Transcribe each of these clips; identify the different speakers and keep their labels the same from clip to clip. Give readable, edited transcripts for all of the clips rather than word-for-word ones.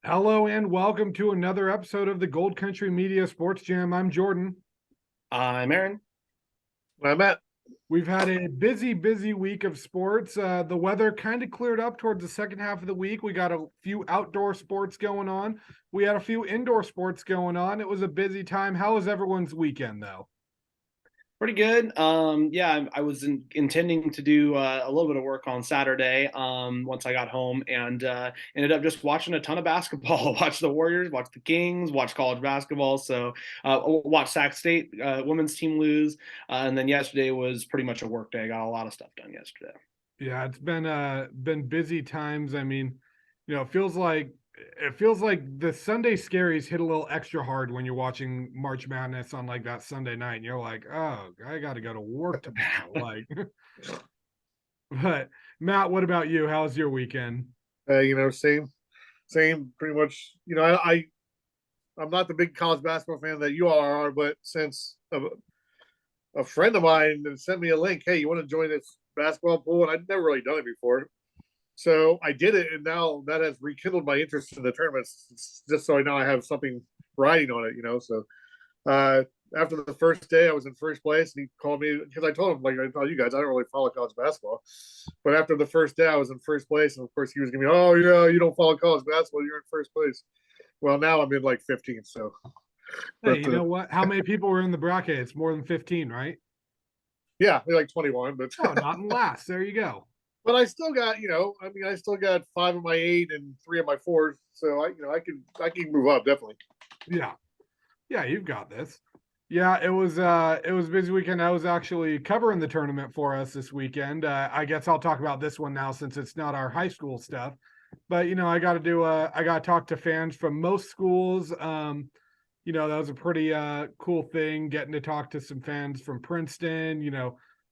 Speaker 1: Hello and welcome to another episode of the Gold Country Media Sports Jam. I'm Jordan.
Speaker 2: I'm Aaron.
Speaker 3: I'm at.
Speaker 1: We've had a busy week of sports. The weather kind of cleared up towards the second half of the week. We got a few outdoor sports going on. We had a few indoor sports going on. It was a busy time. How was everyone's weekend, though?
Speaker 2: Pretty good. I was intending to do a little bit of work on Saturday once I got home, and ended up just watching a ton of basketball. Watch the Warriors, watch the Kings, watch college basketball. So watch Sac State women's team lose, and then yesterday was pretty much a work day. I got a lot of stuff done yesterday.
Speaker 1: Yeah, it's been busy times. I mean, it feels like the Sunday scaries hit a little extra hard when you're watching March Madness on like that Sunday night, and you're like, oh, I got to go to work tomorrow. But Matt, what about you? How's your weekend?
Speaker 3: Same, pretty much. I'm not the big college basketball fan that you all are, but since a friend of mine sent me a link, hey, you want to join this basketball pool? And I'd never really done it before. So I did it, and now that has rekindled my interest in the tournaments, just so I know I have something riding on it. So after the first day, I was in first place, and he called me because I told him, like I told you guys, I don't really follow college basketball. But after the first day, I was in first place, and of course, he was going to be, oh, yeah, you don't follow college basketball, you're in first place. Well, now I'm in like 15th. So,
Speaker 1: Hey, you know what? How many people were in the bracket? It's more than 15, right?
Speaker 3: yeah, they're like 21, but
Speaker 1: Oh, not in last. There you go.
Speaker 3: but I still got, I still got 5 of my 8 and 3 of my 4s. So I can move up definitely.
Speaker 1: Yeah. Yeah, you've got this. Yeah, it was a busy weekend. I was actually covering the tournament for us this weekend. I guess I'll talk about this one now since it's not our high school stuff. But I got to talk to fans from most schools. That was a pretty cool thing getting to talk to some fans from Princeton,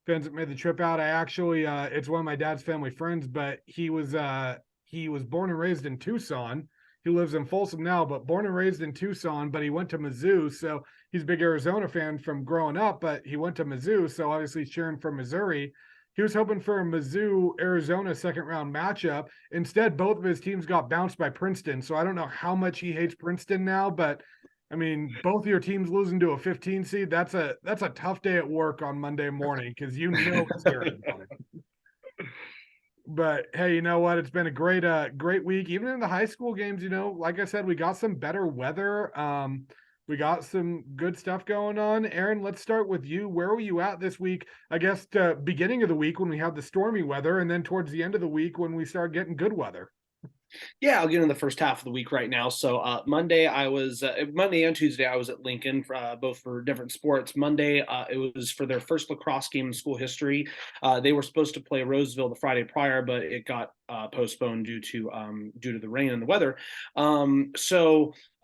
Speaker 1: fans that made the trip out. I actually it's one of my dad's family friends, but he was born and raised in Tucson. He lives in Folsom now, but born and raised in Tucson, but he went to Mizzou. So he's a big Arizona fan from growing up, but he went to Mizzou. So obviously he's cheering for Missouri. He was hoping for a Mizzou Arizona second round matchup. Instead, both of his teams got bounced by Princeton. So I don't know how much he hates Princeton now, but I mean, both of your teams losing to a 15 seed, that's a tough day at work on Monday morning because it's hearing about it. But hey, you know what? It's been a great week. Even in the high school games, like I said, we got some better weather. We got some good stuff going on. Aaron, let's start with you. Where were you at this week? I guess beginning of the week when we had the stormy weather, and then towards the end of the week when we started getting good weather.
Speaker 2: Yeah, I'll get in the first half of the week right now. So Monday Monday and Tuesday I was at Lincoln for, both for different sports. Monday it was for their first lacrosse game in school history. They were supposed to play Roseville the Friday prior, but it got postponed due to the rain and the weather.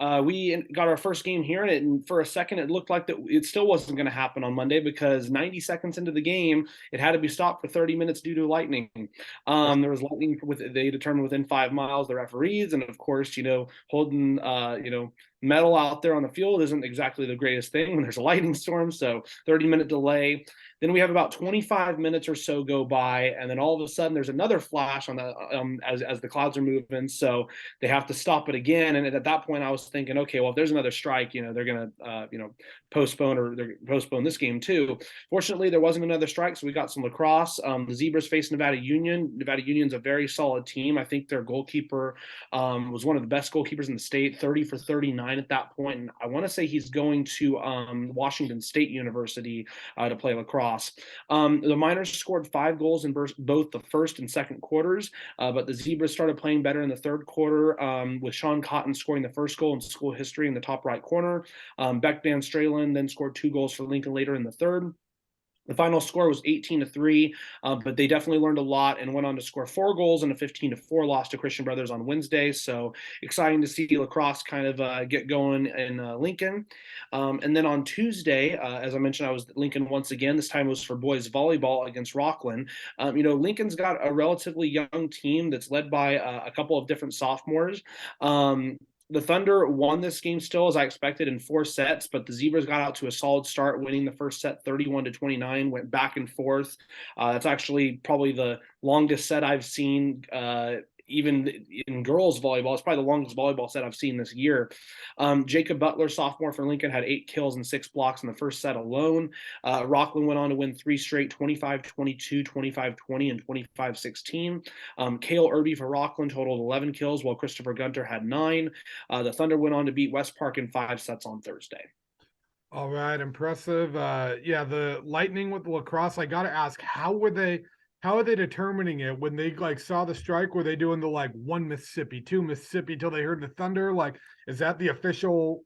Speaker 2: We got our first game here, and for a second it looked like that it still wasn't going to happen on Monday because 90 seconds into the game it had to be stopped for 30 minutes due to lightning. There was lightning they determined within 5 miles. The referees, and of course, holding metal out there on the field isn't exactly the greatest thing when there's a lightning storm. So 30-minute delay. Then we have about 25 minutes or so go by, and then all of a sudden there's another flash on the as the clouds are moving. So they have to stop it again. And at that point, I was thinking, okay, well, if there's another strike, they're gonna postpone this game too. Fortunately, there wasn't another strike, so we got some lacrosse. The Zebras faced Nevada Union. Nevada Union's a very solid team. I think their goalkeeper was one of the best goalkeepers in the state, 30 for 39 at that point. And I want to say he's going to Washington State University to play lacrosse. The Miners scored 5 goals in both the first and second quarters, but the Zebras started playing better in the third quarter with Sean Cotton scoring the first goal in school history in the top right corner. Beck Van Stralen then scored 2 goals for Lincoln later in the third. The final score was 18-3, but they definitely learned a lot and went on to score 4 goals in a 15-4 loss to Christian Brothers on Wednesday. So exciting to see lacrosse kind of get going in Lincoln. And then on Tuesday, as I mentioned, I was at Lincoln once again. This time it was for boys volleyball against Rockland. Lincoln's got a relatively young team that's led by a couple of different sophomores. The Thunder won this game still, as I expected, in 4 sets, but the Zebras got out to a solid start, winning the first set 31-29, went back and forth. That's actually probably the longest set I've seen even in girls volleyball, it's probably the longest volleyball set I've seen this year. Jacob Butler, sophomore for Lincoln, had 8 kills and 6 blocks in the first set alone. Rockland went on to win 3 straight, 25-22, 25-20, and 25-16. Cale Irby for Rockland totaled 11 kills, while Christopher Gunter had 9. The Thunder went on to beat West Park in 5 sets on Thursday.
Speaker 1: All right, impressive. Yeah, the Lightning with the lacrosse. I got to ask, how are they determining it when they like saw the strike? Were they doing the like 1 Mississippi, 2 Mississippi till they heard the thunder? Like, is that the official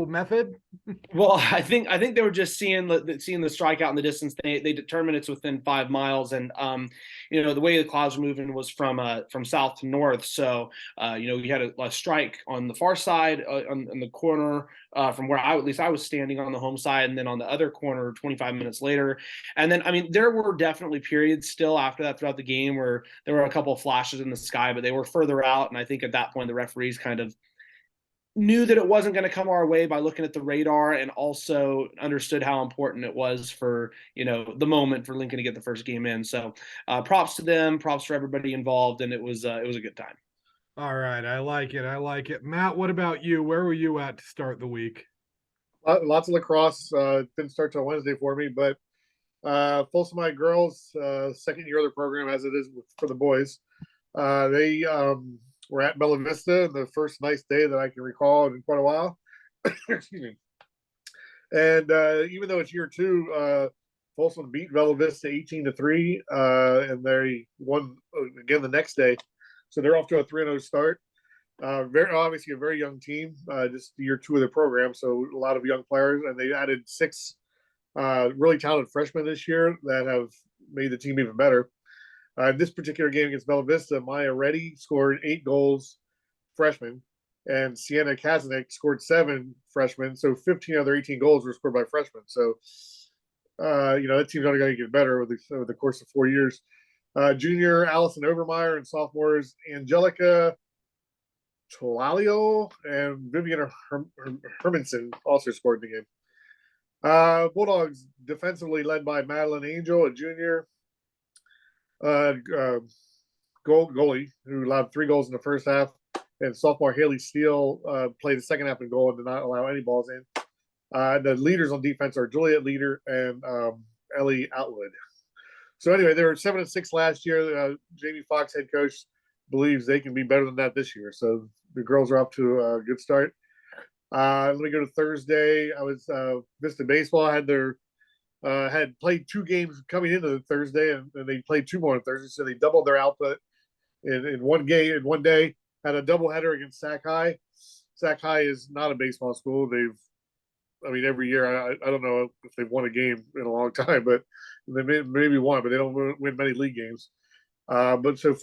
Speaker 1: method?
Speaker 2: Well, I think they were just seeing the strike out in the distance. They determined it's within 5 miles, and the way the clouds were moving was from south to north. So we had a strike on the far side on the corner from where I was standing on the home side, and then on the other corner 25 minutes later. And then there were definitely periods still after that throughout the game where there were a couple of flashes in the sky, but they were further out. And I think at that point the referees kind of knew that it wasn't going to come our way by looking at the radar, and also understood how important it was for the moment for Lincoln to get the first game in. So props to them, props for everybody involved, and it was a good time.
Speaker 1: All right, I like it. Matt, what about you? Where were you at to start the week?
Speaker 3: Lots of lacrosse. Didn't start till Wednesday for me, but Folsom High girls, second year of the program as it is for the boys. They we're at Bella Vista, the first nice day that I can recall in quite a while. Excuse me. And even though it's year 2, Folsom beat Bella Vista 18-3, and they won again the next day. So they're off to a 3-0 start. Very obviously a very young team, just year 2 of the program, so a lot of young players, and they added 6 really talented freshmen this year that have made the team even better. This particular game against Bella Vista, Maya Reddy scored 8 goals, freshman, and Sienna Kazanek scored 7 freshmen. So 15 of their 18 goals were scored by freshmen. So, that team's only going to get better over the course of 4 years. Junior Allison Overmeyer and sophomores Angelica Tolalio and Vivian Hermanson also scored in the game. Bulldogs defensively led by Madeline Angel, a junior. Goalie who allowed 3 goals in the first half, and sophomore Haley Steele played the second half in goal and did not allow any balls in. The leaders on defense are Juliet Leader and Ellie Outwood. So anyway, they were 7-6 last year. Jamie Fox, head coach, believes they can be better than that this year. So the girls are up to a good start. Let me go to Thursday. I was Vista Baseball had played 2 games coming into the Thursday, and they played 2 more on Thursday, so they doubled their output in one game in one day. Had a doubleheader against Sac High. Sac High is not a baseball school. Every year I don't know if they've won a game in a long time, but they maybe won, but they don't win many league games. But so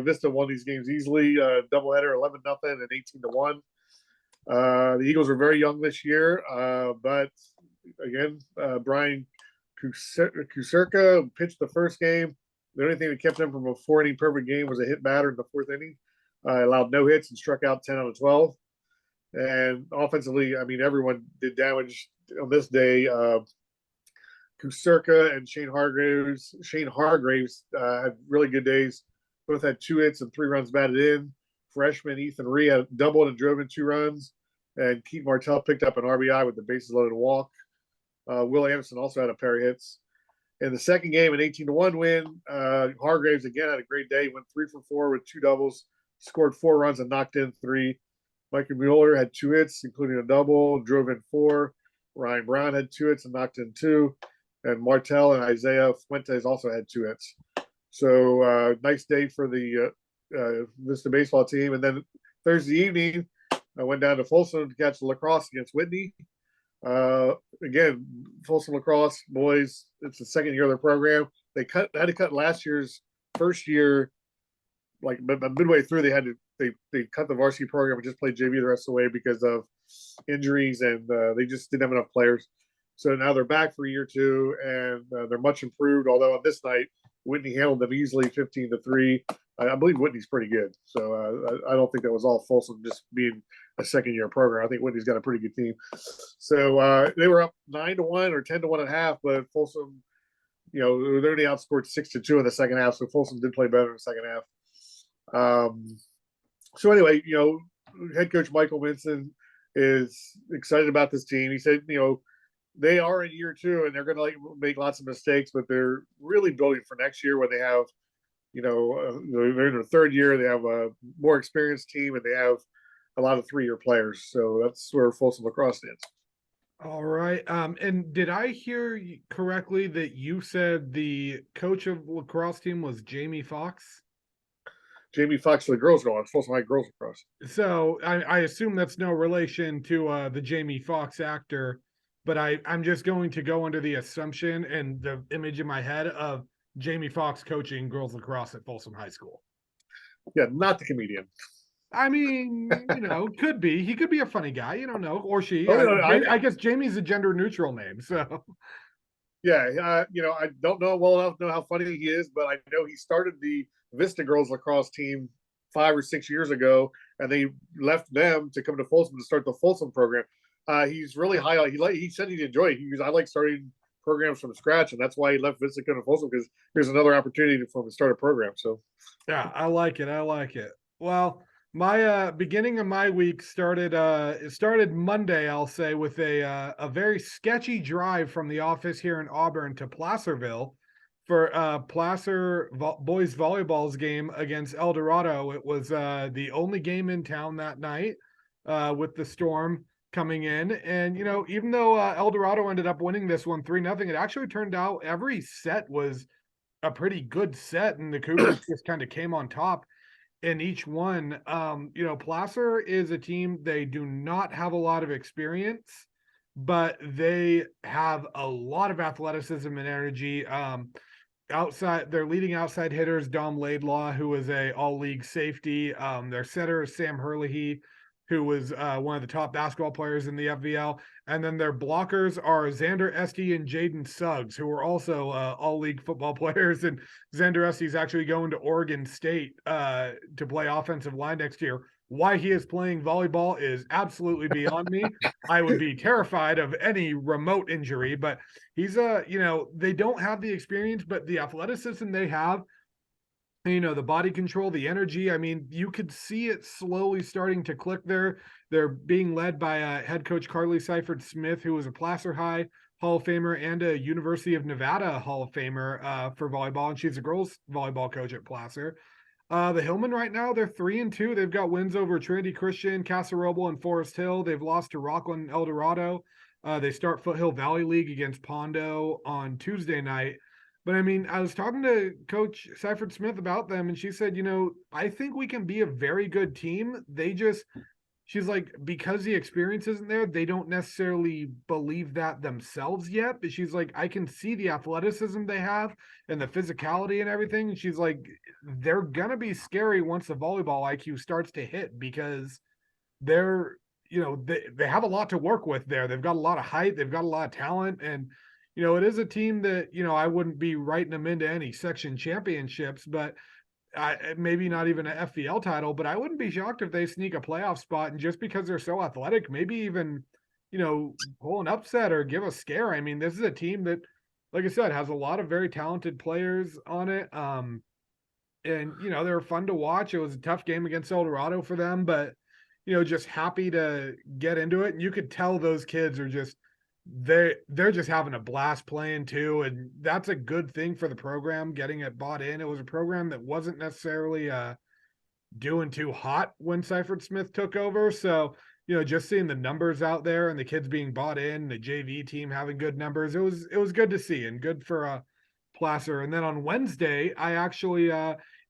Speaker 3: Vista won these games easily. Doubleheader 11-0 and 18-1. The Eagles are very young this year, but again, Brian Kuserka pitched the first game. The only thing that kept him from a 4-inning perfect game was a hit batter in the 4th inning. Allowed no hits and struck out 10 out of 12. And offensively, everyone did damage on this day. Kuserka and Shane Hargraves had really good days. Both had 2 hits and 3 runs batted in. Freshman Ethan Rhee had doubled and drove in 2 runs. And Keith Martell picked up an RBI with the bases loaded walk. Will Anderson also had a pair of hits. In the second game, an 18-1 win. Hargraves again had a great day. Went 3 for 4 with 2 doubles. Scored 4 runs and knocked in 3. Michael Mueller had 2 hits, including a double. Drove in 4. Ryan Brown had 2 hits and knocked in 2. And Martell and Isaiah Fuentes also had 2 hits. So nice day for the Vista baseball team. And then Thursday evening, I went down to Folsom to catch the lacrosse against Whitney. Again, Folsom lacrosse boys, it's the second year of their program. They had to cut last year's first year, like midway through. They cut the varsity program and just played JV the rest of the way because of injuries, and they just didn't have enough players. So now they're back for year 2, and they're much improved. Although on this night, Whitney handled them easily, 15-3. I believe Whitney's pretty good. So I don't think that was all Folsom just being a second-year program. I think Whitney's got a pretty good team. So they were up 9-1 or 10-1 at half, but Folsom, they only outscored 6-2 in the second half. So Folsom did play better in the second half. Um, so anyway, head coach Michael Minson is excited about this team. He said, they are in year two and they're going to make lots of mistakes, but they're really building for next year when they have, they're in their third year. They have a more experienced team and they have a lot of 3-year players. So that's where Folsom Lacrosse stands.
Speaker 1: All right. And did I hear correctly that you said the coach of lacrosse team was Jamie Foxx?
Speaker 3: Jamie Foxx for the girls going, Folsom High girls lacrosse.
Speaker 1: So I assume that's no relation to the Jamie Foxx actor, but I'm just going to go under the assumption and the image in my head of Jamie Foxx coaching girls lacrosse at Folsom High School.
Speaker 3: Yeah, not the comedian.
Speaker 1: I mean, could be. He could be a funny guy. You don't know, or she.
Speaker 3: Oh, no,
Speaker 1: I guess Jamie's a gender neutral name. So
Speaker 3: yeah, I don't know well enough to know how funny he is, but I know he started the Vista girls lacrosse team 5 or 6 years ago, and they left them to come to Folsom to start the Folsom program. He's really high on. He said he'd enjoy it. I like starting programs from scratch, and that's why he left Vista to come to Folsom, because here's another opportunity for him to start a program. So
Speaker 1: yeah, I like it. Well, my beginning of my week started it started Monday, I'll say, with a very sketchy drive from the office here in Auburn to Placerville for Placer boys volleyball's game against El Dorado. It was the only game in town that night with the storm coming in, and even though El Dorado ended up winning this one 3-0, it actually turned out every set was a pretty good set, and the Cougars just kind of came on top in each one. Placer is a team, they do not have a lot of experience, but they have a lot of athleticism and energy. Outside, their leading outside hitters, Dom Laidlaw, who is a all-league safety. Their setter is Sam Herlihy, who was one of the top basketball players in the FVL. And then their blockers are Xander Esty and Jaden Suggs, who are also all-league football players. And Xander Esty is actually going to Oregon State to play offensive line next year. Why he is playing volleyball is absolutely beyond me. I would be terrified of any remote injury, but he's they don't have the experience, but the athleticism they have, the body control, the energy. I mean, you could see it slowly starting to click there. They're being led by head coach Carly Seifert Smith, who was a Placer High Hall of Famer and a University of Nevada Hall of Famer for volleyball, and she's a girls volleyball coach at Placer. The Hillmen right now, they're 3-2. They've got wins over Trinity Christian, Casa Roble, and Forest Hill. They've lost to Rockland El Dorado. They start Foothill Valley League against Pondo on Tuesday night. But I mean, I was talking to Coach Seifert Smith about them, and she said, I think we can be a very good team. She's like, because the experience isn't there, they don't necessarily believe that themselves yet. But she's like, I can see the athleticism they have and the physicality and everything. And she's like, they're going to be scary once the volleyball IQ starts to hit, because they're, they have a lot to work with there. They've got a lot of height. They've got a lot of talent. And, it is a team that, I wouldn't be writing them into any section championships, but maybe not even an FVL title, but I wouldn't be shocked if they sneak a playoff spot. And just because they're so athletic, maybe even, pull an upset or give a scare. I mean, this is a team that, like I said, has a lot of very talented players on it. And, they were fun to watch. It was a tough game against El Dorado for them, but, just happy to get into it. And you could tell those kids are just, they're just having a blast playing too, and that's a good thing for the program, getting it bought in. It was a program that wasn't necessarily doing too hot when Seifert Smith took over, so just seeing the numbers out there and the kids being bought in, the JV team having good numbers, it was good to see and good for Placer. And then on Wednesday, I actually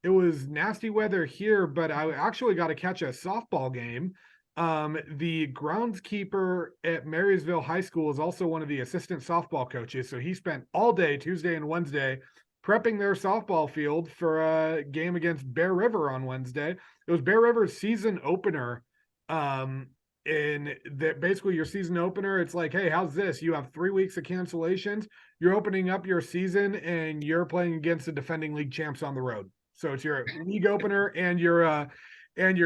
Speaker 1: it was nasty weather here, but I actually got to catch a softball game. The groundskeeper at Marysville High School is also one of the assistant softball coaches. So he spent all day Tuesday and Wednesday prepping their softball field for a game against Bear River on Wednesday. It was Bear River's season opener. And that basically your season opener, it's like, hey, how's this? You have 3 weeks of cancellations. You're opening up your season and you're playing against the defending league champs on the road. So it's your league opener and your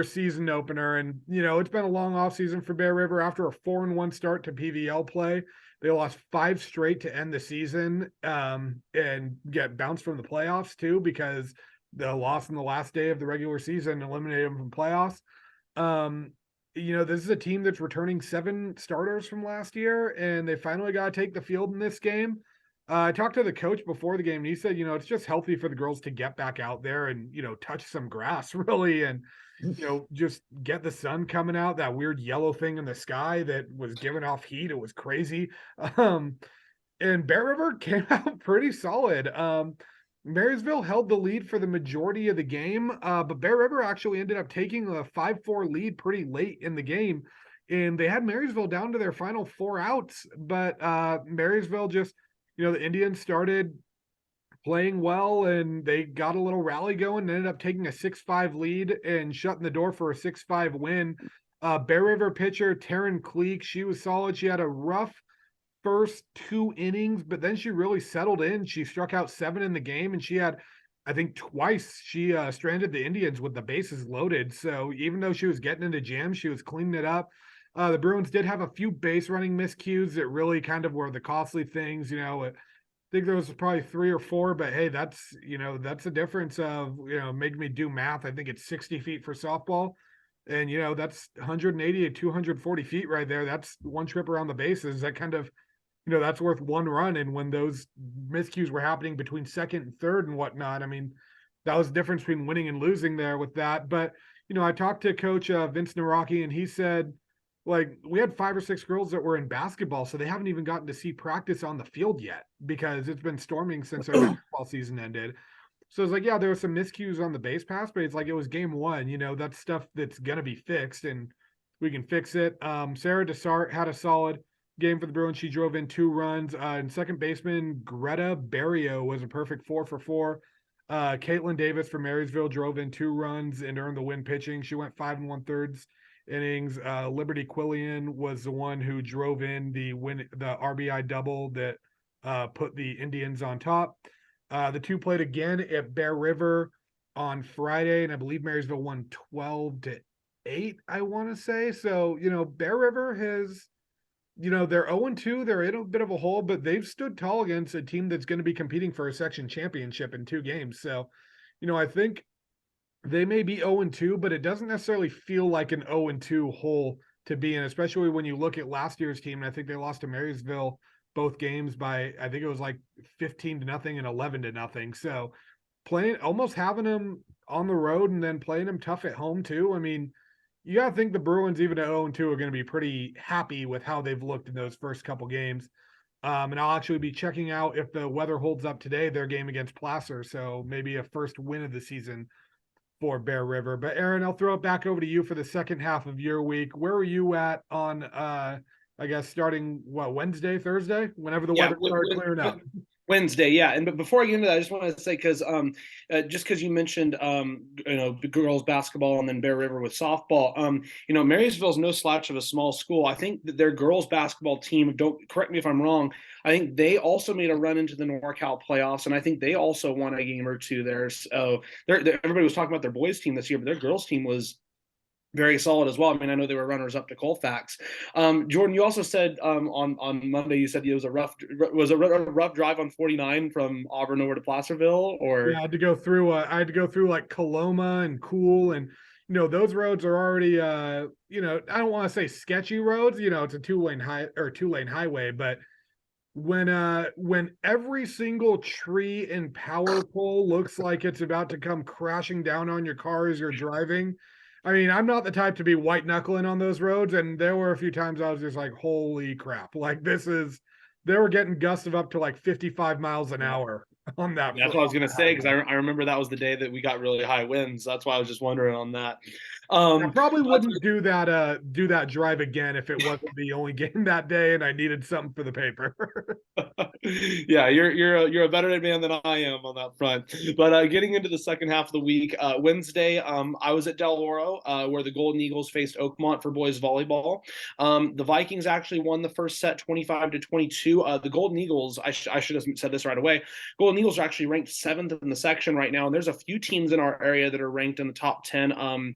Speaker 1: season opener. And, it's been a long off season for Bear River. After a 4-1 start to PVL play, they lost 5 straight to end the season and get bounced from the playoffs too, because the loss in the last day of the regular season, eliminated them from playoffs. This is a team that's returning 7 starters from last year, and they finally got to take the field in this game. I talked to the coach before the game, and he said, it's just healthy for the girls to get back out there and, touch some grass really, and, just get the sun coming out, that weird yellow thing in the sky that was giving off heat. It was crazy. And Bear River came out pretty solid. Marysville held the lead for the majority of the game, but Bear River actually ended up taking a 5-4 lead pretty late in the game, and they had Marysville down to their final 4 outs. But Marysville just, the Indians started playing well, and they got a little rally going, and ended up taking a 6-5 lead and shutting the door for a 6-5 win. Bear River pitcher Taryn Cleek, she was solid. She had a rough first 2 innings, but then she really settled in. She struck out 7 in the game, and she had, I think, twice she stranded the Indians with the bases loaded. So even though she was getting into jams, she was cleaning it up. The Bruins did have a few base running miscues that really kind of were the costly things. I think there was probably 3 or 4, but hey, that's the difference of, making me do math. I think it's 60 feet for softball. And, that's 180 to 240 feet right there. That's one trip around the bases. That kind of, that's worth 1 run. And when those miscues were happening between second and third and whatnot, I mean, that was the difference between winning and losing there with that. But, I talked to Coach Vince Naraki, and he said, we had 5 or 6 girls that were in basketball, so they haven't even gotten to see practice on the field yet because it's been storming since our basketball season ended. So it's yeah, there were some miscues on the base pass, but it's it was game 1. That's stuff that's going to be fixed, and we can fix it. Sarah Desart had a solid game for the Bruins. She drove in 2 runs. And second baseman Greta Barrio was a perfect 4 for 4. Caitlin Davis from Marysville drove in 2 runs and earned the win pitching. She went 5 1/3 innings. Liberty Quillian was the one who drove in the RBI double that put the Indians on top. The 2 played again at Bear River on Friday, and I believe Marysville won 12-8, I want to say. So, Bear River has, they're 0-2. They're in a bit of a hole, but they've stood tall against a team that's going to be competing for a section championship in 2 games. So, I think they may be 0-2, but it doesn't necessarily feel like an 0-2 hole to be in, especially when you look at last year's team. And I think they lost to Marysville both games by, I think it was 15-0 and 11-0. So almost having them on the road and then playing them tough at home too. I mean, you got to think the Bruins, even at 0-2, are going to be pretty happy with how they've looked in those first couple games. And I'll actually be checking out, if the weather holds up today, their game against Placer. So maybe a first win of the season for Bear River. But Aaron, I'll throw it back over to you for the second half of your week. Where are you at on, I guess, starting Wednesday, Thursday, whenever the weather started clearing up?
Speaker 2: Wednesday, yeah. But before I get into that, I just want to say, because just because you mentioned girls basketball and then Bear River with softball, Marysville's no slouch of a small school. I think that their girls basketball team, don't correct me if I'm wrong, I think they also made a run into the NorCal playoffs, and I think they also won a game or 2 there. So everybody was talking about their boys team this year, but their girls team was very solid as well. I mean, I know they were runners up to Colfax. Jordan, you also said on Monday, you said it was a rough drive on 49 from Auburn over to Placerville, or
Speaker 1: yeah, I had to go through Coloma and Cool, and those roads are already I don't want to say sketchy roads. It's a 2-lane highway, but when every single tree and power pole looks like it's about to come crashing down on your car as you're driving. I mean, I'm not the type to be white knuckling on those roads. And there were a few times I was just holy crap. They were getting gusts of up to 55 miles an hour on that.
Speaker 2: That's what I was going to say, because I remember that was the day that we got really high winds. That's why I was just wondering on that.
Speaker 1: I probably wouldn't do that drive again if it wasn't the only game that day and I needed something for the paper.
Speaker 2: Yeah, you're a better man than I am on that front. But getting into the second half of the week, Wednesday, I was at Del Oro, where the Golden Eagles faced Oakmont for boys volleyball. The Vikings actually won the first set 25-22. The Golden Eagles, I should have said this right away. Golden Eagles are actually ranked 7th in the section right now, and there's a few teams in our area that are ranked in the top 10.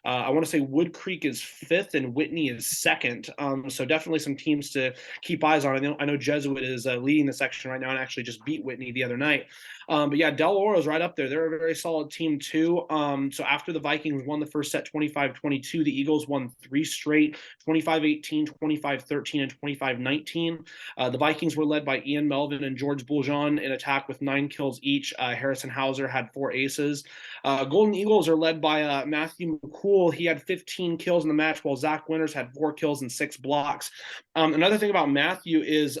Speaker 2: I want to say Wood Creek is 5th and Whitney is 2nd. So definitely some teams to keep eyes on. I know Jesuit is leading the section right now and actually just beat Whitney the other night. But yeah, Del Oro is right up there. They're a very solid team too. So after the Vikings won the first set 25-22, the Eagles won 3 straight, 25-18, 25-13, and 25-19. The Vikings were led by Ian Melvin and George Bouljon in attack with 9 kills each. Harrison Hauser had 4 aces. Golden Eagles are led by Matthew McCool. He had 15 kills in the match, while Zach Winters had 4 kills and 6 blocks. Another thing about Matthew is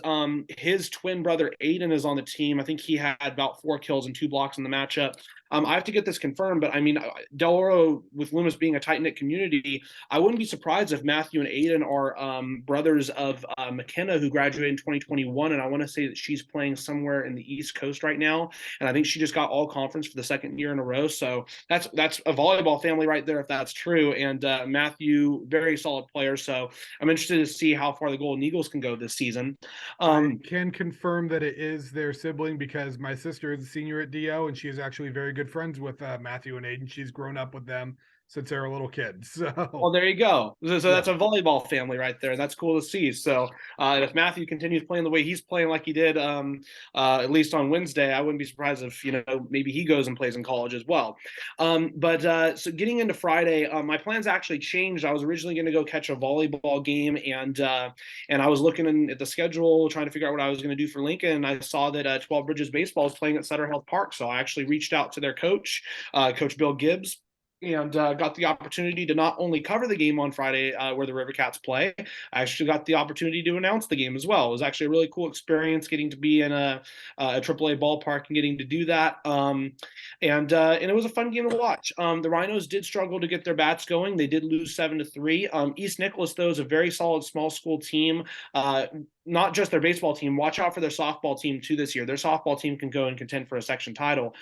Speaker 2: his twin brother Aiden is on the team. I think he had about 4 kills and 2 blocks in the matchup. I have to get this confirmed, but I mean, Del Oro, with Loomis being a tight-knit community, I wouldn't be surprised if Matthew and Aiden are brothers of McKenna, who graduated in 2021, and I want to say that she's playing somewhere in the East Coast right now, and I think she just got all conference for the 2nd year in a row, so that's a volleyball family right there if that's true, and Matthew, very solid player, so I'm interested to see how far the Golden Eagles can go this season.
Speaker 1: I can confirm that it is their sibling because my sister is a senior at DO and she is actually very good friends with Matthew and Aiden. She's grown up with them since they were little kids. So,
Speaker 2: well, there you go. So that's a volleyball family right there. That's cool to see. So if Matthew continues playing the way he's playing like he did, at least on Wednesday, I wouldn't be surprised if, maybe he goes and plays in college as well. But so getting into Friday, my plans actually changed. I was originally going to go catch a volleyball game, and I was looking at the schedule, trying to figure out what I was going to do for Lincoln. And I saw that 12 Bridges baseball is playing at Sutter Health Park. So I actually reached out to their coach, Coach Bill Gibbs, and got the opportunity to not only cover the game on Friday where the River Cats play, I actually got the opportunity to announce the game as well. It was actually a really cool experience getting to be in a AAA ballpark and getting to do that. And it was a fun game to watch. The Rhinos did struggle to get their bats going. They did lose 7-3. East Nicholas, though, is a very solid small school team. Not just their baseball team. Watch out for their softball team too this year. Their softball team can go and contend for a section title.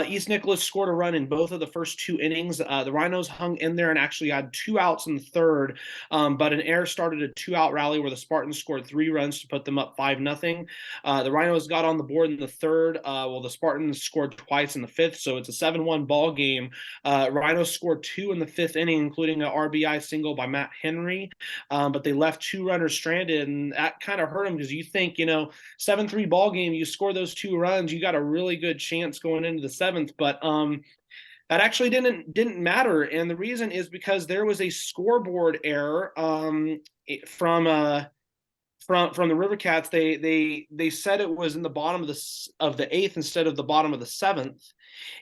Speaker 2: East Nicholas scored a run in both of the first 2 innings. The Rhinos hung in there and actually had 2 outs in the 3rd, but an error started a 2-out rally where the Spartans scored 3 runs to put them up 5-0. The Rhinos got on the board in the 3rd, while the Spartans scored twice in the 5th, so it's a 7-1 ball game. Rhinos scored 2 in the 5th inning, including an RBI single by Matt Henry, but they left 2 runners stranded, and that kind of hurt them because you think, 7-3 ball game, you score those 2 runs, you got a really good chance going into the 7th, but that actually didn't matter, and the reason is because there was a scoreboard error from the River Cats. They said it was in the bottom of the 8th instead of the bottom of the 7th,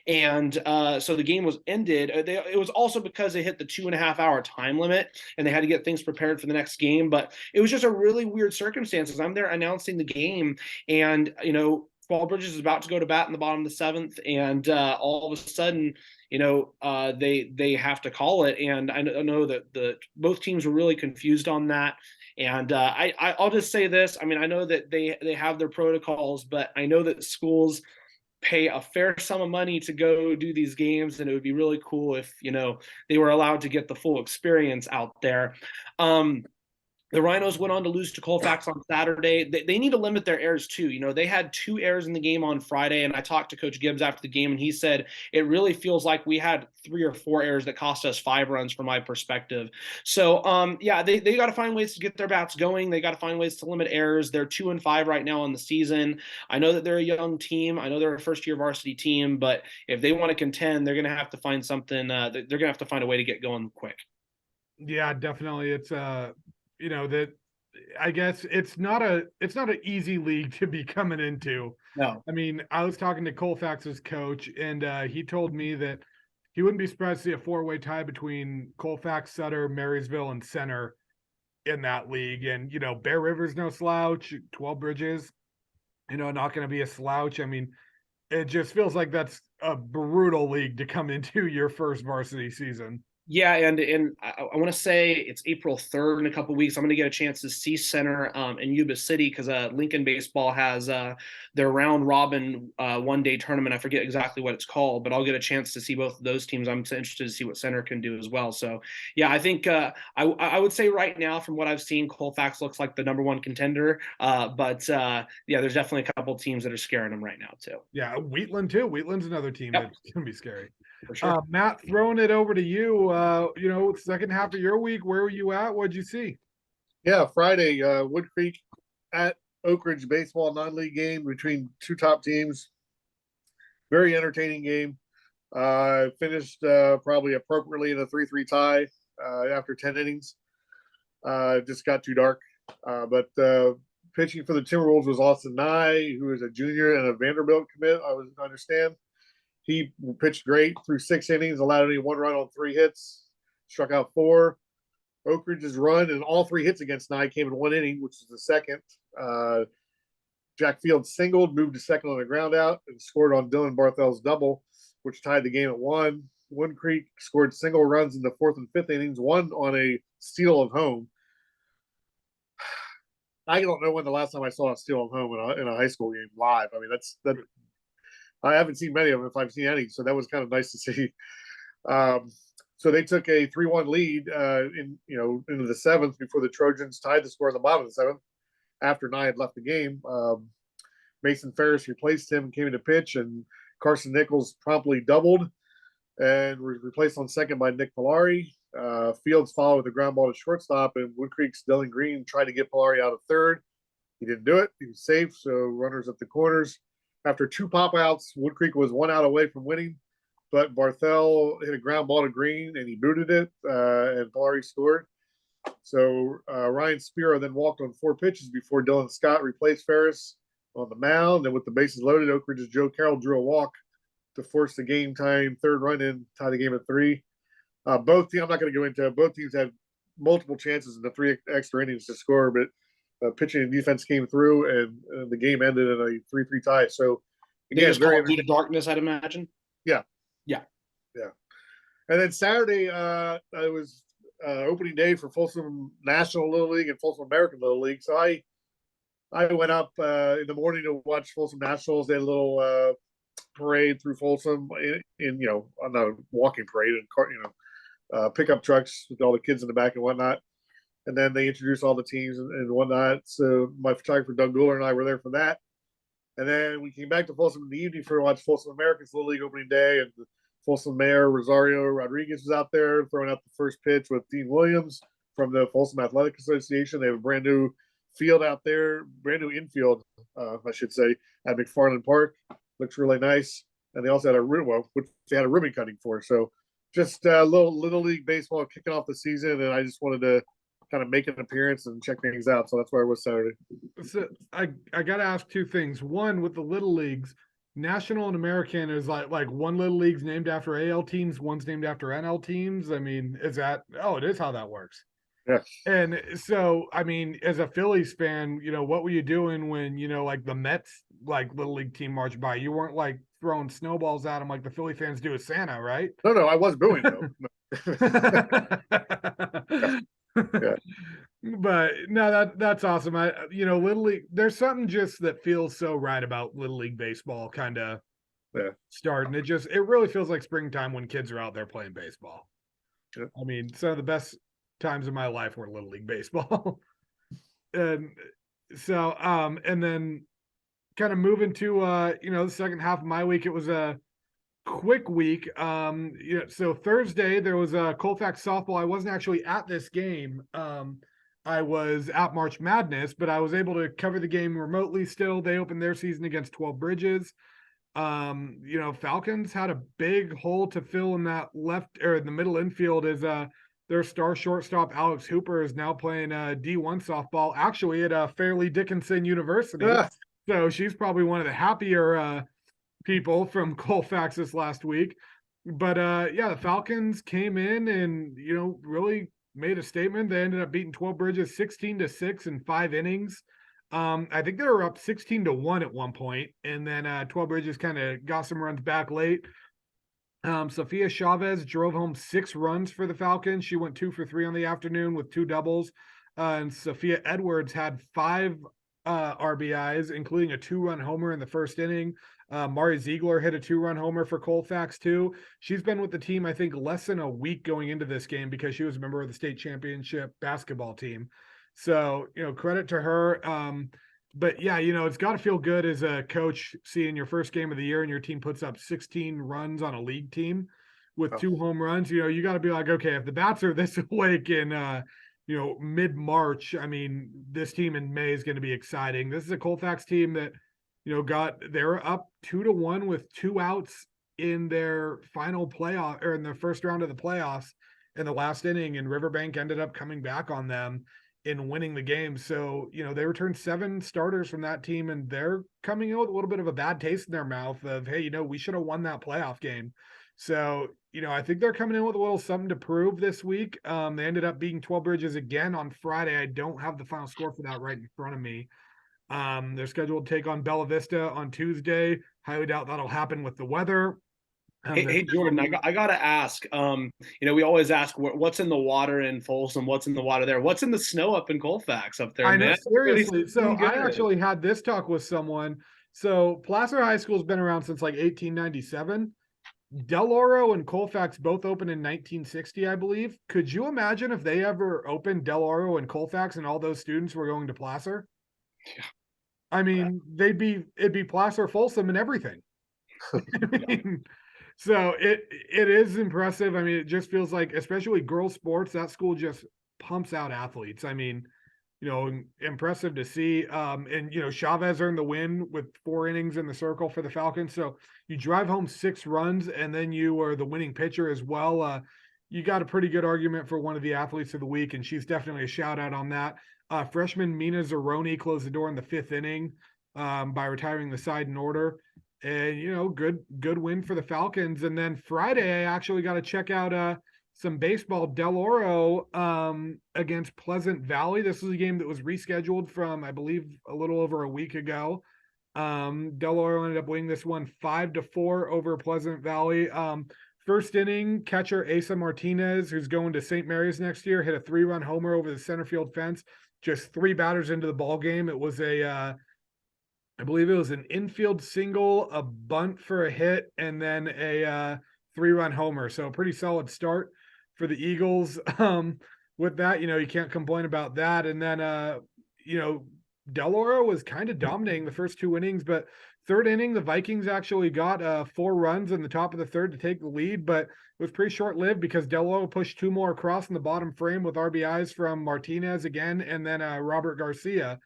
Speaker 2: and so the game was ended. It was also because they hit the 2.5-hour time limit and they had to get things prepared for the next game, but it was just a really weird circumstances. I'm there announcing the game, and 12 Bridges is about to go to bat in the bottom of the 7th, and all of a sudden, they have to call it. And I know that both teams were really confused on that. And I'll just say this. I mean, I know that they have their protocols, but I know that schools pay a fair sum of money to go do these games, and it would be really cool if, they were allowed to get the full experience out there. The Rhinos went on to lose to Colfax on Saturday. They need to limit their errors too. They had 2 errors in the game on Friday, and I talked to Coach Gibbs after the game, and he said it really feels like we had 3 or 4 errors that cost us 5 runs from my perspective. So, they got to find ways to get their bats going. They got to find ways to limit errors. They're 2-5 right now on the season. I know that they're a young team. I know they're a first-year varsity team, but if they want to contend, they're going to have to find something. They're going to have to find a way to get going quick.
Speaker 1: Yeah, definitely. It's that I guess it's not an easy league to be coming into.
Speaker 2: No.
Speaker 1: I mean, I was talking to Colfax's coach, and he told me that he wouldn't be surprised to see a 4-way tie between Colfax, Sutter, Marysville, and Center in that league. And, Bear River's no slouch, 12 Bridges, not going to be a slouch. I mean, it just feels like that's a brutal league to come into your first varsity season.
Speaker 2: Yeah, and I want to say it's April 3rd in a couple of weeks. I'm going to get a chance to see Center in Yuba City because Lincoln Baseball has their round robin one-day tournament. I forget exactly what it's called, but I'll get a chance to see both of those teams. I'm interested to see what Center can do as well. So, yeah, I think I would say right now from what I've seen, Colfax looks like the number 1 contender. But there's definitely a couple teams that are scaring them right now too.
Speaker 1: Yeah, Wheatland too. Wheatland's another team that's going to be scary.
Speaker 2: For sure.
Speaker 1: Matt, throwing it over to you. Second half of your week, where were you at? What'd you see?
Speaker 3: Yeah, Friday, Wood Creek at Oak Ridge baseball non-league game between two top teams. Very entertaining game. Finished probably appropriately in a 3-3 tie after 10 innings. Just got too dark. But pitching for the Timberwolves was Austin Nye, who is a junior and a Vanderbilt commit, I understand. He pitched great through 6 innings, allowed only 1 run on 3 hits, struck out 4. Oak Ridge's run and all 3 hits against Nye came in 1 inning, which is the second. Jack Fields singled, moved to second on a ground out, and scored on Dylan Barthel's double, which tied the game at 1. Wood Creek scored single runs in the 4th and 5th innings, one on a steal of home. I don't know when the last time I saw a steal of home in a high school game live. I mean, that. I haven't seen many of them if I've seen any, so that was kind of nice to see. So they took a 3-1 lead into the 7th before the Trojans tied the score in the bottom of the 7th after Nye had left the game. Mason Ferris replaced him and came into pitch, and Carson Nichols promptly doubled and was replaced on second by Nick Polari. Fields followed with a ground ball to shortstop, and Wood Creek's Dylan Green tried to get Polari out of third. He didn't do it. He was safe, so runners at the corners. After 2 pop outs, Wood Creek was 1 out away from winning, but Barthel hit a ground ball to Green and he booted it, and Polari scored. So Ryan Spiro then walked on 4 pitches before Dylan Scott replaced Ferris on the mound. And with the bases loaded, Oak Ridge's Joe Carroll drew a walk to force the game time 3rd run in, tie the game at 3. Both teams, I'm not going to go into it, both teams had multiple chances in the 3 extra innings to score, but pitching and defense came through, and the game ended in a 3-3 tie. So
Speaker 2: again, very due to darkness, I'd imagine.
Speaker 3: Yeah. And then Saturday, it was opening day for Folsom National Little League and Folsom American Little League. So I went up in the morning to watch Folsom Nationals. They had a little parade through Folsom on a walking parade and pickup trucks with all the kids in the back and whatnot. And then they introduced all the teams and whatnot. So my photographer, Doug Guler, and I were there for that. And then we came back to Folsom in the evening for watch Folsom Americans Little League opening day. And the Folsom Mayor, Rosario Rodriguez, was out there throwing out the first pitch with Dean Williams from the Folsom Athletic Association. They have a brand new field out there, brand new infield, I should say, at McFarland Park. Looks really nice. And they also had which they had a ribbon cutting for. So just a little league baseball kicking off the season. And I just wanted to kind of make an appearance and check things out. So that's where I was Saturday.
Speaker 1: So I got to ask 2 things. One, with the little leagues, National and American is like one little league's named after AL teams, one's named after NL teams. I mean, it is how that works.
Speaker 3: Yeah.
Speaker 1: And so, I mean, as a Phillies fan, what were you doing when, like the Mets, like little league team marched by? You weren't like throwing snowballs at them like the Philly fans do with Santa, right?
Speaker 3: No, I was booing though.
Speaker 1: Yeah. But no, that's awesome. Little league, there's something just that feels so right about little league baseball kind of starting. It really feels like springtime when kids are out there playing baseball.
Speaker 3: Yeah.
Speaker 1: I mean, some of the best times of my life were little league baseball. And so and then kind of moving to the second half of my week, it was a quick week. So Thursday there was a Colfax softball. I wasn't actually at this game. I was at March Madness, but I was able to cover the game remotely still. They opened their season against 12 Bridges. Falcons had a big hole to fill in that left or in the middle infield as their star shortstop Alex Hooper is now playing D1 softball, actually at Fairleigh Dickinson University. Yeah. So she's probably one of the happier people from Colfax this last week. But the Falcons came in and really made a statement. They ended up beating 12 Bridges 16-6 in 5 innings. I think they were up 16-1 at one point, and then 12 Bridges kind of got some runs back late. Sophia Chavez drove home 6 runs for the Falcons. She went 2 for 3 on the afternoon with 2 doubles. And Sophia Edwards had 5 RBIs, including a 2-run homer in the first inning. Mari Ziegler hit a 2-run homer for Colfax too. She's been with the team, I think, less than a week going into this game because she was a member of the state championship basketball team. So, credit to her. But yeah, it's got to feel good as a coach seeing your first game of the year and your team puts up 16 runs on a league team. with
Speaker 3: Oh.
Speaker 1: 2 home runs. You got to be like, okay, if the bats are this awake in mid-March, I mean, this team in May is going to be exciting. This is a Colfax team that they're up 2-1 with 2 outs in their final playoff, or in the first round of the playoffs in the last inning, and Riverbank ended up coming back on them in winning the game. So, they returned 7 starters from that team, and they're coming in with a little bit of a bad taste in their mouth of, hey, we should have won that playoff game. So, I think they're coming in with a little something to prove this week. They ended up beating 12 Bridges again on Friday. I don't have the final score for that right in front of me. They're scheduled to take on Bella Vista on Tuesday. Highly doubt that'll happen with the weather.
Speaker 2: Hey Jordan, I gotta ask. We always ask what's in the water in Folsom, what's in the water there, what's in the snow up in Colfax up there,
Speaker 1: I know,
Speaker 2: man?
Speaker 1: seriously. So
Speaker 2: Really
Speaker 1: I
Speaker 2: good.
Speaker 1: actually had this talk with someone. So Placer High School's been around since like 1897. Del Oro and Colfax both opened in 1960, I believe. Could you imagine if they ever opened Del Oro and Colfax and all those students were going to Placer?
Speaker 2: Yeah.
Speaker 1: I mean, it'd be Placer, Folsom, and everything. I mean, so it is impressive. I mean, it just feels like, especially girls sports, that school just pumps out athletes. I mean, impressive to see. And Chavez earned the win with 4 innings in the circle for the Falcons. So you drive home 6 runs, and then you are the winning pitcher as well. You got a pretty good argument for one of the athletes of the week, and she's definitely a shout out on that. Freshman Mina Zeroni closed the door in the 5th inning by retiring the side in order. And good win for the Falcons. And then Friday, I actually got to check out some baseball. Del Oro against Pleasant Valley. This was a game that was rescheduled from, I believe, a little over a week ago. Del Oro ended up winning this one 5-4 over Pleasant Valley. First inning, catcher Asa Martinez, who's going to St. Mary's next year, hit a 3-run homer over the center field fence. Just 3 batters into the ball game. It was I believe it was an infield single, a bunt for a hit, and then a 3-run homer. So a pretty solid start for the Eagles. With that, you can't complain about that. And then, Del Oro was kind of dominating the first 2 innings, but 3rd inning, the Vikings actually got 4 runs in the top of the 3rd to take the lead, but it was pretty short-lived because Del Oro pushed 2 more across in the bottom frame with RBIs from Martinez again, and then Robert Garcia.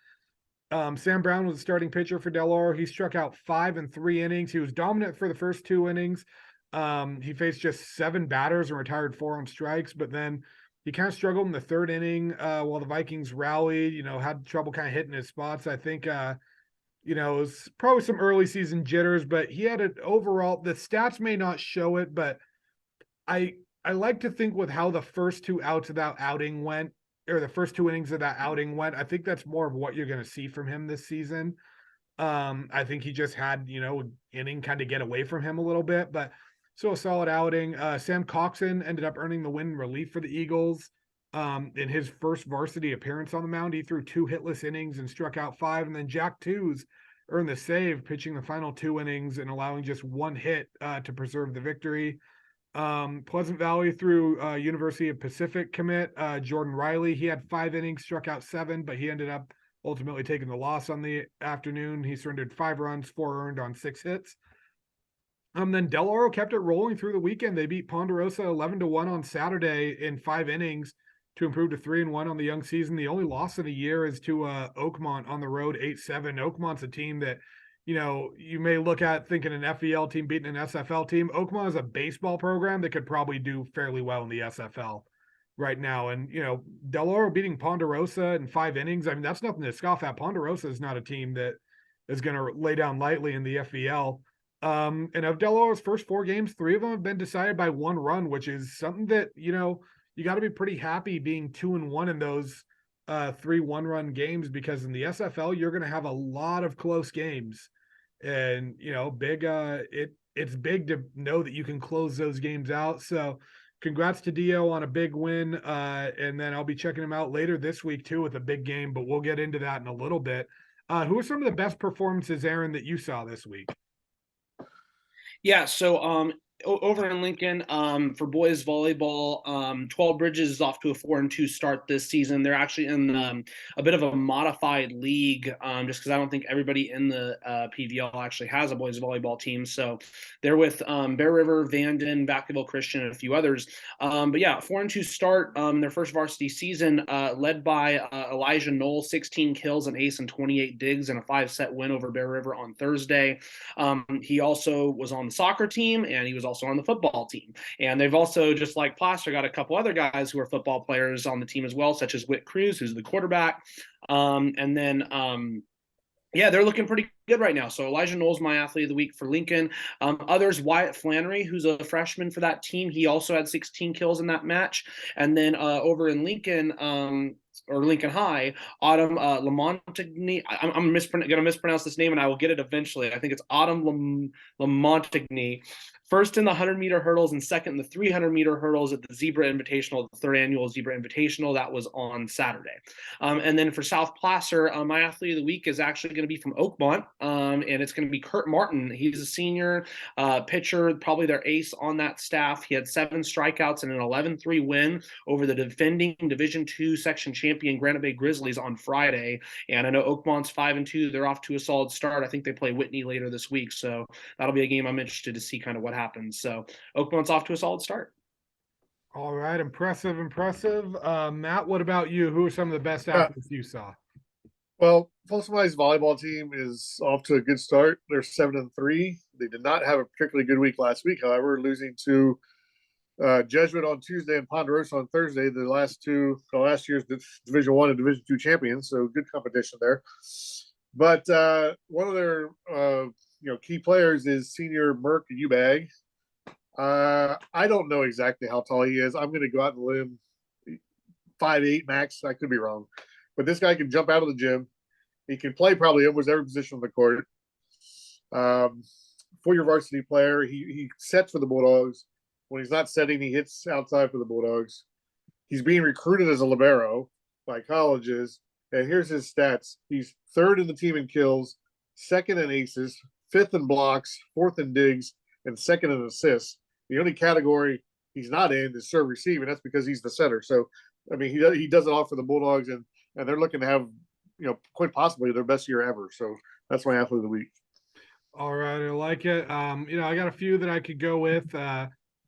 Speaker 1: Sam Brown was the starting pitcher for Del Oro. He struck out 5 in 3 innings. He was dominant for the first 2 innings. He faced just 7 batters and retired 4 on strikes, but then he kind of struggled in the 3rd inning while the Vikings rallied, had trouble kind of hitting his spots. I think, it was probably some early season jitters, but he had it overall. The stats may not show it, but I like to think with how the first 2 outs of that outing went, or the first 2 innings of that outing went, I think that's more of what you're going to see from him this season. I think he just had, inning kind of get away from him a little bit, but so a solid outing. Sam Coxon ended up earning the win in relief for the Eagles. In his first varsity appearance on the mound, he threw 2 hitless innings and struck out 5. And then Jack Tews earned the save, pitching the final 2 innings and allowing just 1 hit to preserve the victory. Pleasant Valley through University of Pacific commit Jordan Riley. He had 5 innings, struck out 7, but he ended up ultimately taking the loss on the afternoon. He surrendered 5 runs, 4 earned on 6 hits. Then Del Oro kept it rolling through the weekend. They beat Ponderosa 11-1 on Saturday in 5 innings to improve to 3-1 on the young season. The only loss of the year is to Oakmont on the road 8-7. Oakmont's a team that you may look at thinking an FEL team beating an SFL team. Oakmont is a baseball program that could probably do fairly well in the SFL right now. And, Del Oro beating Ponderosa in 5 innings. I mean, that's nothing to scoff at. Ponderosa is not a team that is going to lay down lightly in the FEL. And of Del Oro's first 4 games, 3 of them have been decided by 1 run, which is something that, you got to be pretty happy being 2-1 in those 3 1-run games, because in the SFL, you're going to have a lot of close games. And it's big to know that you can close those games out. So congrats to Dio on a big win. And then I'll be checking him out later this week too with a big game, but we'll get into that in a little bit. Who are some of the best performances, Aaron, that you saw this week?
Speaker 2: Yeah, so over in Lincoln, for boys volleyball, 12 Bridges is off to a 4-2 start this season. They're actually in a bit of a modified league, just because I don't think everybody in the PVL actually has a boys volleyball team. So they're with Bear River, Vanden, Vacaville Christian, and a few others. But yeah, 4-2 start, their first varsity season, led by Elijah Knoll, 16 kills, an ace, and 28 digs, and a 5-set win over Bear River on Thursday. He also was on the soccer team, and he was also on the football team. And they've also, just like Placer, got a couple other guys who are football players on the team as well, such as Whit Cruz, who's the quarterback. And then yeah, they're looking pretty good right now. So Elijah Knoll's my athlete of the week for Lincoln. Others, Wyatt Flannery, who's a freshman for that team. He also had 16 kills in that match. And then over in Lincoln, or Lincoln High, Autumn Lamontagne. I'm going to mispronounce this name, and I will get it eventually. I think it's Autumn Lamontagne. First in the 100-meter hurdles and second in the 300-meter hurdles at the Zebra Invitational, the third annual Zebra Invitational. That was on Saturday. And then for South Placer, my athlete of the week is actually going to be from Oakmont, and it's going to be Kurt Martin. He's a senior pitcher, probably their ace on that staff. He had 7 strikeouts and an 11-3 win over the defending Division II section champion Granite Bay Grizzlies on Friday. And I know Oakmont's 5-2. They're off to a solid start. I think they play Whitney later this week, so that'll be a game I'm interested to see kind of what happens. So Oakmont's off to a solid start.
Speaker 1: All right, impressive. Matt, what about you? Who are some of the best athletes you saw?
Speaker 3: Well, Folsom High's volleyball team is off to a good start. They're 7-3. They did not have a particularly good week last week, however, losing to Jesuit on Tuesday and Ponderosa on Thursday, the last year's Division I and Division II champions. So good competition there. But one of their key players is senior Merck Ubag. I don't know exactly how tall he is. I'm going to go out and limb 5'8" max. I could be wrong, but this guy can jump out of the gym. He can play probably almost every position on the court. 4-year varsity player. He sets for the Bulldogs. When he's not setting, he hits outside for the Bulldogs. He's being recruited as a libero by colleges. And here's his stats. He's 3rd in the team in kills, 2nd in aces, 5th in blocks, 4th in digs, and 2nd in assists. The only category he's not in is serve receive, and that's because he's the setter. So, I mean, he does it all for the Bulldogs, and they're looking to have, quite possibly their best year ever. So that's my athlete of the week.
Speaker 1: All right, I like it. I got a few that I could go with.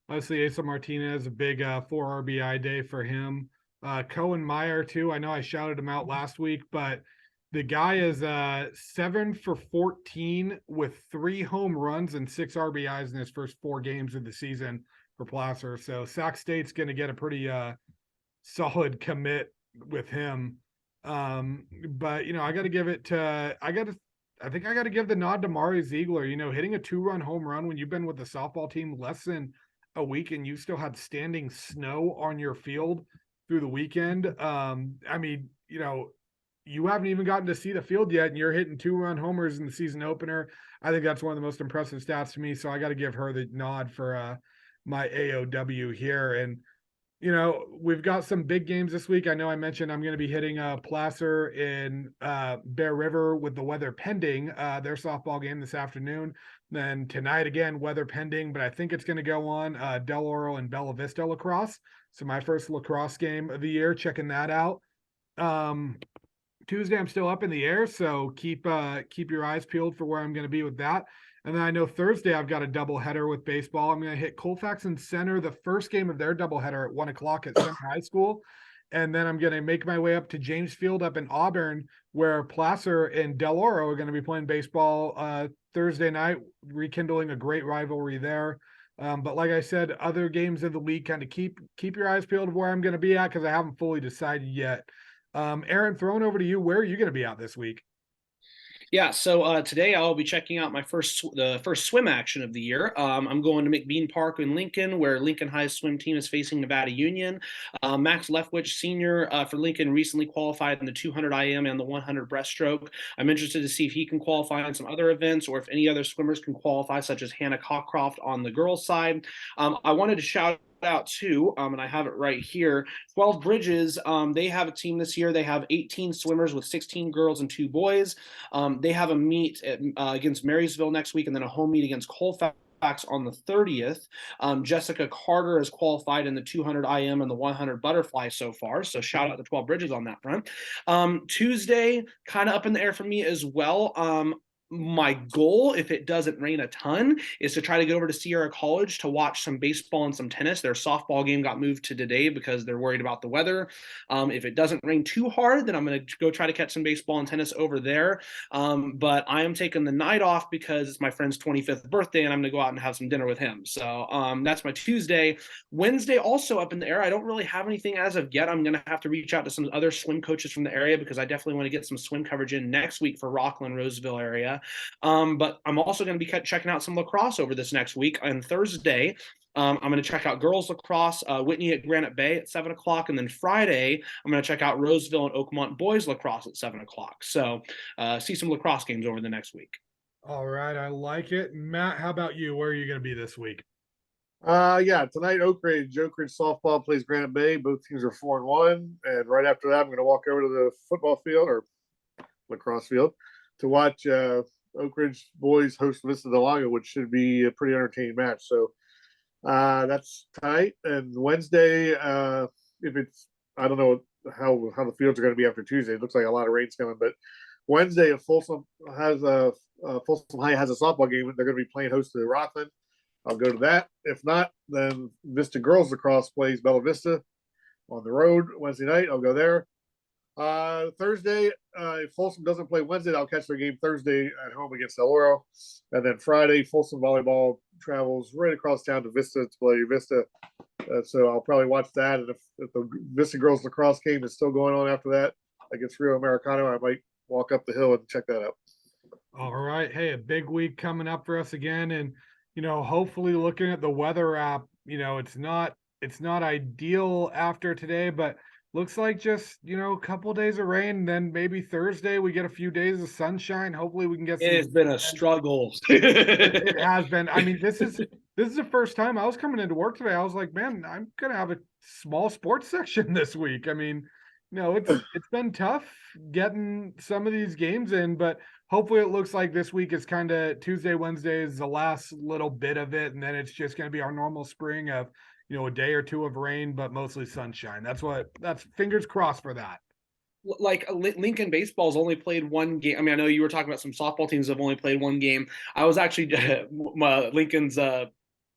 Speaker 1: Obviously, Asa Martinez, a big 4 RBI day for him. Cohen Meyer, too. I know I shouted him out last week, but the guy is 7 for 14 with 3 home runs and 6 RBIs in his first 4 games of the season for Placer. So Sac State's going to get a pretty solid commit with him. But I got to give it to I think I got to give the nod to Mari Ziegler. Hitting a 2-run home run when you've been with the softball team less than a week and you still had standing snow on your field through the weekend. I mean, you haven't even gotten to see the field yet and you're hitting 2-run homers in the season opener. I think that's one of the most impressive stats to me. So I got to give her the nod for my AOW here. And, we've got some big games this week. I know I mentioned I'm going to be hitting Placer in Bear River with the weather pending, their softball game this afternoon. Then tonight again, weather pending, but I think it's going to go on Del Oro and Bella Vista lacrosse. So my first lacrosse game of the year, checking that out. Tuesday, I'm still up in the air, so keep your eyes peeled for where I'm going to be with that. And then I know Thursday I've got a doubleheader with baseball. I'm going to hit Colfax and Center, the first game of their doubleheader at 1:00 at Center High School. And then I'm going to make my way up to James Field up in Auburn, where Placer and Del Oro are going to be playing baseball Thursday night, rekindling a great rivalry there. But like I said, other games of the week, kind of keep your eyes peeled of where I'm going to be at because I haven't fully decided yet. Aaron, throwing over to you, where are you going to be out this week?
Speaker 2: Yeah, so today I'll be checking out the first swim action of the year. I'm going to McBean Park in Lincoln, where Lincoln High's swim team is facing Nevada Union. Max Leftwich, senior for Lincoln, recently qualified in the 200 IM and the 100 breaststroke. I'm interested to see if he can qualify in some other events or if any other swimmers can qualify, such as Hannah Cockcroft on the girls' side. I wanted to shout out too, and I have it right here. 12 Bridges, they have a team this year. They have 18 swimmers with 16 girls and 2 boys. They have a meet against Marysville next week, and then a home meet against Colfax on the 30th. Jessica Carter has qualified in the 200 IM and the 100 butterfly so far. So shout out to 12 Bridges on that front. Tuesday, kind of up in the air for me as well. My goal, if it doesn't rain a ton, is to try to get over to Sierra College to watch some baseball and some tennis. Their softball game got moved to today because they're worried about the weather. If it doesn't rain too hard, then I'm going to go try to catch some baseball and tennis over there. But I am taking the night off because it's my friend's 25th birthday and I'm going to go out and have some dinner with him. So that's my Tuesday. Wednesday, also up in the air. I don't really have anything as of yet. I'm going to have to reach out to some other swim coaches from the area because I definitely want to get some swim coverage in next week for Rockland, Roseville area. But I'm also going to be checking out some lacrosse over this next week. On Thursday, I'm going to check out girls lacrosse, Whitney at Granite Bay at 7 o'clock. And then Friday, I'm going to check out Roseville and Oakmont boys lacrosse at 7 o'clock. So see some lacrosse games over the next week.
Speaker 1: All right. I like it. Matt, how about you? Where are you going to be this week?
Speaker 3: Yeah, tonight Oak Ridge softball plays Granite Bay. Both teams are 4-1, and right after that, I'm going to walk over to the football field or lacrosse field to watch Oak Ridge boys host Vista Del Lago, which should be a pretty entertaining match. So that's tight. And Wednesday, if it's, I don't know how the fields are going to be after Tuesday. It looks like a lot of rain's coming, but Wednesday, if Folsom High has a softball game, they're going to be playing host to Rockland. I'll go to that. If not, then Vista Girls Lacrosse plays Bella Vista on the road Wednesday night. I'll go there. Thursday, if Folsom doesn't play Wednesday, I'll catch their game Thursday at home against El Oro. And then Friday, Folsom Volleyball travels right across town to Vista to play Vista. So I'll probably watch that. And if the Vista Girls Lacrosse game is still going on after that against Rio Americano, I might walk up the hill and check that out.
Speaker 1: All right. Hey, a big week coming up for us again. And, hopefully looking at the weather app, it's not ideal after today, but looks like just, a couple of days of rain. Then maybe Thursday we get a few days of sunshine. Hopefully we can get
Speaker 2: It has been a struggle.
Speaker 1: It has been. I mean, this is the first time I was coming into work today. I was like, man, I'm going to have a small sports section this week. I mean, it's been tough getting some of these games in, but hopefully it looks like this week is kind of Tuesday, Wednesday is the last little bit of it. And then it's just going to be our normal spring of, a day or two of rain, but mostly sunshine. That's fingers crossed for that.
Speaker 2: Like Lincoln baseball's only played one game. I mean, I know you were talking about some softball teams that have only played one game. I was actually Lincoln's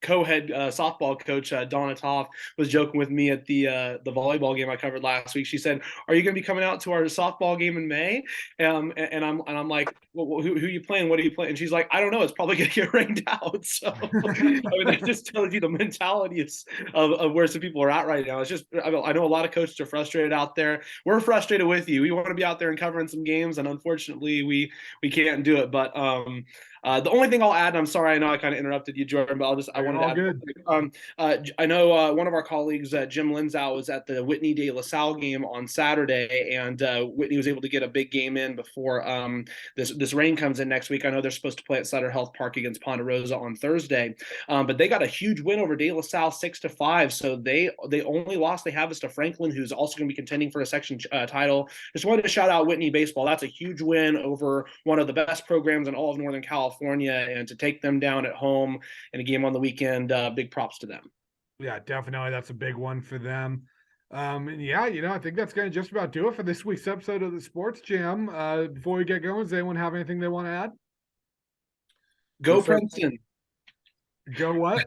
Speaker 2: co-head softball coach Donna Toff was joking with me at the volleyball game I covered last week. She said, "Are you going to be coming out to our softball game in May?" And I'm like, well, who are you playing? What are you playing? And she's like, "I don't know. It's probably going to get rained out." So I mean, that just tells you the mentality of where some people are at right now. It's just I know a lot of coaches are frustrated out there. We're frustrated with you. We want to be out there and covering some games, and unfortunately, we can't do it. But the only thing I'll add, and I'm sorry, I know I kind of interrupted you, Jordan, but I wanted to add. Good. I know one of our colleagues, Jim Linzow, was at the Whitney De La Salle game on Saturday, and Whitney was able to get a big game in before this rain comes in next week. I know they're supposed to play at Sutter Health Park against Ponderosa on Thursday, but they got a huge win over De La Salle 6-5. So they only loss they have is to Franklin, who's also going to be contending for a section title. Just wanted to shout out Whitney baseball. That's a huge win over one of the best programs in all of Northern California, and to take them down at home in a game on the weekend, big props to them.
Speaker 1: Yeah, definitely. That's a big one for them. And yeah, I think that's going to just about do it for this week's episode of the Sports Jam. Before we get going, does anyone have anything they want to add?
Speaker 2: Go Princeton.
Speaker 1: Go what?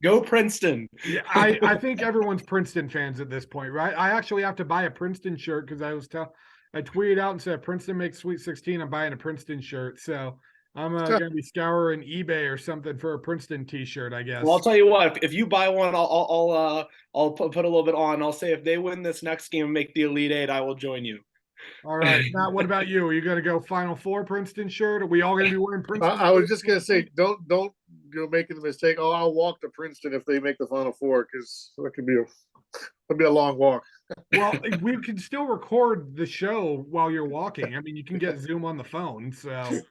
Speaker 2: Go Princeton.
Speaker 1: Yeah, I think everyone's Princeton fans at this point, right? I actually have to buy a Princeton shirt because I tweeted out and said Princeton makes Sweet 16. I'm buying a Princeton shirt. So I'm going to be scouring eBay or something for a Princeton t-shirt, I guess.
Speaker 2: Well, I'll tell you what, if you buy one, I'll put a little bit on. I'll say if they win this next game and make the Elite Eight, I will join you.
Speaker 1: All right. Matt, what about you? Are you going to go Final Four Princeton shirt? Are we all going to be wearing Princeton?
Speaker 3: I was just going to say, don't go making the mistake. Oh, I'll walk to Princeton if they make the Final Four, because that could be a long walk.
Speaker 1: Well, we can still record the show while you're walking. I mean, you can get Zoom on the phone, so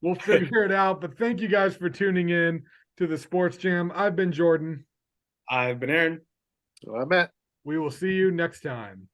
Speaker 1: we'll figure it out. But thank you guys for tuning in to the Sports Jam. I've been Jordan.
Speaker 2: I've been Aaron.
Speaker 3: I'm Matt.
Speaker 1: We will see you next time.